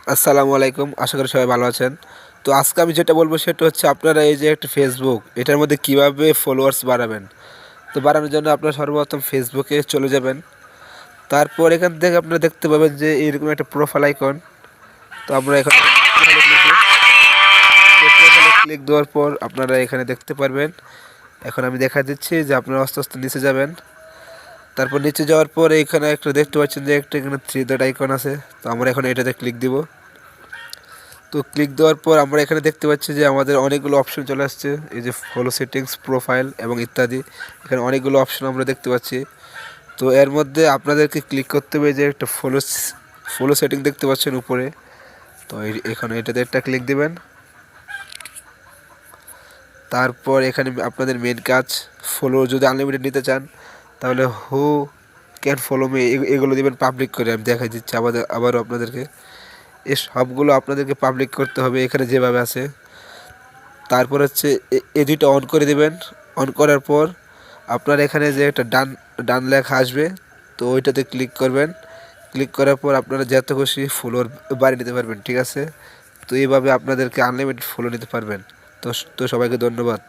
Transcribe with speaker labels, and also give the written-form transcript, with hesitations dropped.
Speaker 1: আসসালামু আলাইকুম। আশা করি সবাই ভালো আছেন। তো আজকে আমি যেটা বলব সেটা হচ্ছে আপনারা এই যে একটা ফেসবুক এটার মধ্যে কিভাবে ফলোয়ার্স বাড়াবেন। তো বাড়ানোর জন্য আপনারা সর্বপ্রথম ফেসবুকে চলে যাবেন। তারপর এখান থেকে আপনারা দেখতে পাবেন যে এরকম একটা প্রোফাইল আইকন। তো আমরা এখানে প্রোফাইলে ক্লিক দেওয়ার পর আপনারা এখানে দেখতে পারবেন। এখন আমি দেখা দিচ্ছি যে আপনারা আস্তে আস্তে নিচে যাবেন। তারপর নিচে যাওয়ার পর এখানে একটা দেখতে পাচ্ছেন যে একটা এখানে থ্রি ডট আইকন আছে। তো আমরা এখন এটাতে ক্লিক দিব। তো ক্লিক দেওয়ার পর আমরা এখানে দেখতে পাচ্ছি যে আমাদের অনেকগুলো অপশন চলে আসছে। এই যে ফলো সেটিংস, প্রোফাইল এবং ইত্যাদি। এখানে অনেকগুলো অপশন আমরা দেখতে পাচ্ছি। তো এর মধ্যে আপনাদেরকে ক্লিক করতে হবে যে একটা ফলো সেটিং দেখতে পাচ্ছেন উপরে। তো এখানে এটাতে একটা ক্লিক দিবেন। তারপর এখানে আপনাদের মেন কাজ ফলো যদি আনলিমিটেড নিতে চান তাহলে হু ক্যান ফলো মি এগুলো দিবেন পাবলিক করে। আমি দেখাই দিচ্ছি আবারও আপনাদেরকে। এই সবগুলো আপনাদেরকে পাবলিক করতে হবে এখানে যেভাবে আছে। তারপর হচ্ছে এডিটটা অন করে দেবেন। অন করার পর আপনার এখানে যে একটা ডান ডান লেখা আসবে, তো ওইটাতে ক্লিক করবেন। ক্লিক করার পর আপনারা যত খুশি ফলোয়ার বাড়িয়ে নিতে পারবেন, ঠিক আছে? তো এইভাবে আপনাদেরকে আনলিমিটেড ফলো নিতে পারবেন। তো তো সবাইকে ধন্যবাদ।